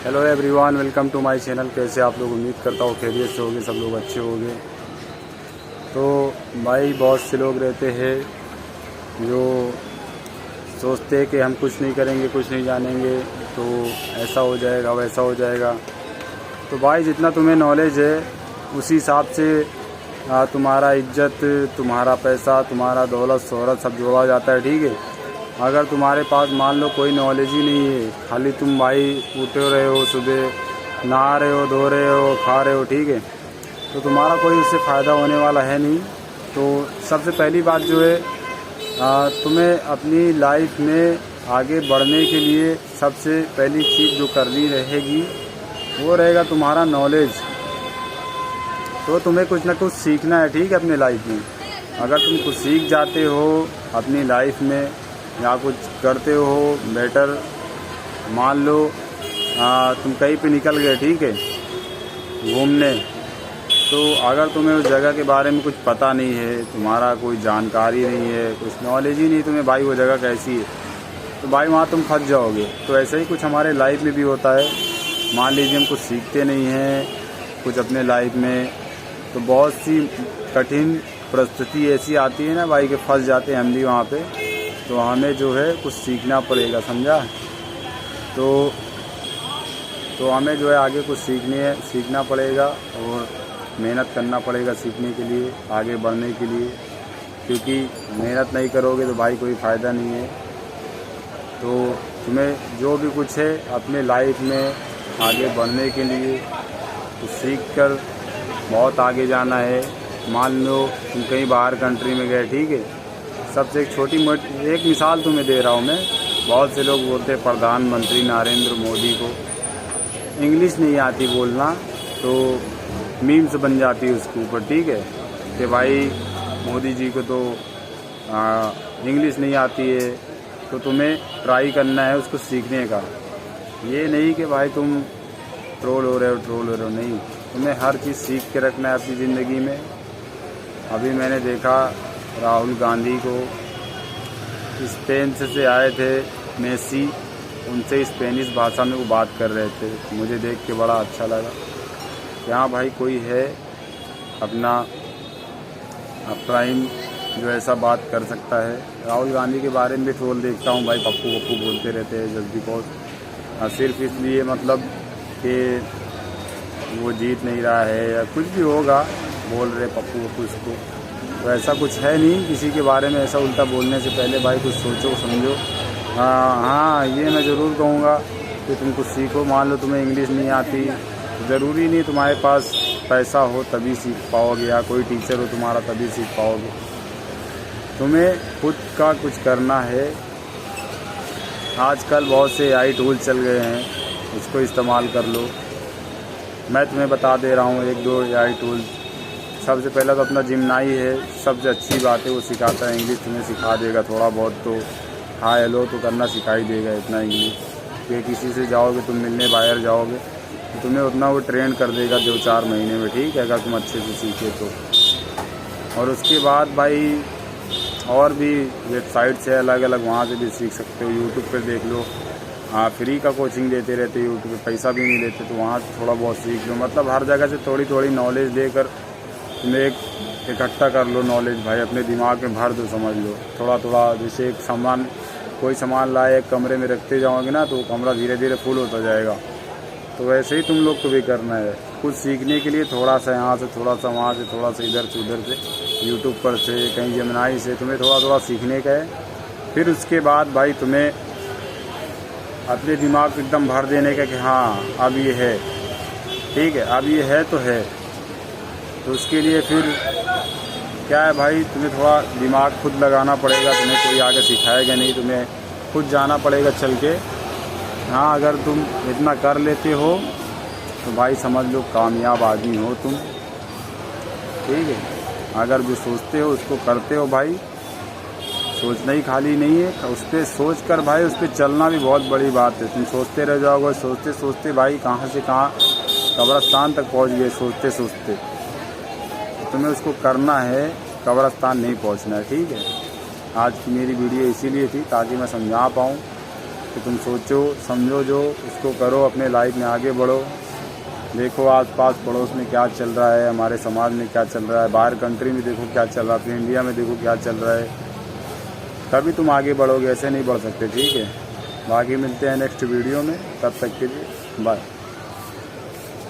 Hello everyone, welcome to my channel. कैसे आप लोग? उम्मीद करता हूँ खैरियत से होंगे, सब लोग अच्छे होंगे। तो भाई बहुत से लोग रहते हैं जो सोचते हैं कि हम कुछ नहीं करेंगे, कुछ नहीं जानेंगे तो ऐसा हो जाएगा, वैसा हो जाएगा। तो भाई जितना तुम्हें नॉलेज है उसी हिसाब से तुम्हारा इज्जत, तुम्हारा पैसा, तुम्हारा दौलत शोहरत सब जोड़ा जाता है, ठीक है। अगर तुम्हारे पास मान लो कोई नॉलेज ही नहीं है, खाली तुम भाई उठे रहे हो, सुबह नहा रहे हो, धो रहे हो, खा रहे हो, ठीक है, तो तुम्हारा कोई उससे फ़ायदा होने वाला है नहीं। तो सबसे पहली बात जो है तुम्हें अपनी लाइफ में आगे बढ़ने के लिए सबसे पहली चीज़ जो करनी रहेगी वो रहेगा तुम्हारा नॉलेज। तो तुम्हें कुछ ना कुछ सीखना है, ठीक है, अपने लाइफ में। अगर तुम कुछ सीख जाते हो अपनी लाइफ में या कुछ करते हो बेटर, मान लो तुम कहीं पे निकल गए, ठीक है, घूमने, तो अगर तुम्हें उस जगह के बारे में कुछ पता नहीं है, तुम्हारा कोई जानकारी नहीं है, कुछ नॉलेज ही नहीं तुम्हें भाई वो जगह कैसी है, तो भाई वहाँ तुम फंस जाओगे। तो ऐसा ही कुछ हमारे लाइफ में भी होता है। मान लीजिए हम कुछ सीखते नहीं हैं कुछ अपने लाइफ में, तो बहुत सी कठिन परिस्थिति ऐसी आती है ना भाई कि फंस जाते हैं हम भी वहाँ पे। तो हमें जो है कुछ सीखना पड़ेगा, समझा। तो हमें जो है आगे कुछ सीखना पड़ेगा और मेहनत करना पड़ेगा सीखने के लिए, आगे बढ़ने के लिए, क्योंकि मेहनत नहीं करोगे तो भाई कोई फ़ायदा नहीं है। तो तुम्हें जो भी कुछ है अपने लाइफ में आगे बढ़ने के लिए तो सीख कर बहुत आगे जाना है। मान लो तुम कहीं बाहर कंट्री में गए, ठीक है, सबसे एक छोटी मोटी एक मिसाल तुम्हें दे रहा हूँ मैं। बहुत से लोग बोलते हैं प्रधानमंत्री नरेंद्र मोदी को इंग्लिश नहीं आती बोलना, तो मीम्स बन जाती है उसके ऊपर, ठीक है, कि भाई मोदी जी को तो इंग्लिश नहीं आती है। तो तुम्हें ट्राई करना है उसको सीखने का। ये नहीं कि भाई तुम ट्रोल हो रहे हो, नहीं, तुम्हें हर चीज़ सीख के रखना है अपनी ज़िंदगी में। अभी मैंने देखा राहुल गांधी को स्पेन से आए थे मेसी, उनसे स्पेनिश भाषा में वो बात कर रहे थे। मुझे देख के बड़ा अच्छा लगा। यहाँ भाई कोई है अपना प्राइम जो ऐसा बात कर सकता है। राहुल गांधी के बारे में भी ट्रोल देखता हूँ भाई, पप्पू पप्पू बोलते रहते हैं जस्ट बिकॉज, सिर्फ इसलिए मतलब कि वो जीत नहीं रहा है या कुछ भी होगा, बोल रहे पप्पू पप्पू इसको। तो ऐसा कुछ है नहीं, किसी के बारे में ऐसा उल्टा बोलने से पहले भाई कुछ सोचो समझो। हाँ, ये मैं ज़रूर कहूँगा कि तुम कुछ सीखो। मान लो तुम्हें इंग्लिश नहीं आती, ज़रूरी नहीं तुम्हारे पास पैसा हो तभी सीख पाओगे या कोई टीचर हो तुम्हारा तभी सीख पाओगे। तुम्हें खुद का कुछ करना है। आजकल बहुत से AI टूल चल गए हैं, उसको इस्तेमाल कर लो। मैं तुम्हें बता दे रहा हूँ एक दो AI टूल। सबसे पहला तो अपना जिमनाई है, सबसे अच्छी बात है, वो सिखाता है इंग्लिश, तुम्हें सिखा देगा थोड़ा बहुत, तो हाय हेलो तो करना सिखा ही देगा इतना इंग्लिश। कि किसी से जाओगे तुम मिलने, बाहर जाओगे तो तुम्हें उतना वो ट्रेन कर देगा 2-4 महीने में, ठीक है, अगर तुम अच्छे से सीखे तो। और उसके बाद भाई और भी वेबसाइट्स है अलग अलग, वहाँ से भी सीख सकते हो। यूट्यूब पर देख लो, हाँ, फ्री का कोचिंग देते रहते यूट्यूब पे, पैसा भी नहीं लेते, तो वहाँ से थोड़ा बहुत सीख लो। मतलब हर जगह से थोड़ी थोड़ी नॉलेज लेकर तुम्हें एक इकट्ठा कर लो नॉलेज भाई, अपने दिमाग में भर दो, समझ लो थोड़ा थोड़ा। जैसे एक सामान, कोई सामान लाए एक कमरे में रखते जाओगे ना तो कमरा धीरे धीरे फुल होता जाएगा। तो वैसे ही तुम लोग को भी करना है। कुछ सीखने के लिए थोड़ा सा यहाँ से, थोड़ा सा वहाँ से, थोड़ा सा इधर से उधर से, यूट्यूब पर से, कहीं जिमनाई से, तुम्हें थोड़ा थोड़ा सीखने का है। फिर उसके बाद भाई तुम्हें अपने दिमाग को एकदम भर देने का कि हाँ अब ये है, ठीक है, अब ये है तो है। तो उसके लिए फिर क्या है भाई, तुम्हें थोड़ा दिमाग खुद लगाना पड़ेगा। तुम्हें कोई आगे सिखाएगा नहीं, तुम्हें खुद जाना पड़ेगा चल के। हाँ, अगर तुम इतना कर लेते हो तो भाई समझ लो कामयाब आदमी हो तुम, ठीक है। अगर जो सोचते हो उसको करते हो भाई, सोचना ही खाली नहीं है, उस पर सोच कर भाई उस पर चलना भी बहुत बड़ी बात है। तुम सोचते रह जाओगे, सोचते सोचते भाई कहाँ से कहाँ कब्रिस्तान तक पहुँच गए सोचते सोचते। तुम्हें उसको करना है, कब्रिस्तान नहीं पहुँचना है, ठीक है। आज की मेरी वीडियो इसीलिए थी ताकि मैं समझा पाऊँ कि तुम सोचो समझो, जो उसको करो, अपने लाइफ में आगे बढ़ो। देखो आसपास पड़ोस में क्या चल रहा है, हमारे समाज में क्या चल रहा है, बाहर कंट्री में देखो क्या चल रहा है, अपने इंडिया में देखो क्या चल रहा है, तभी तुम आगे बढ़ोगे, ऐसे नहीं बढ़ सकते। ठीक है, बाकी मिलते हैं नेक्स्ट वीडियो में, तब तक के लिए बाय।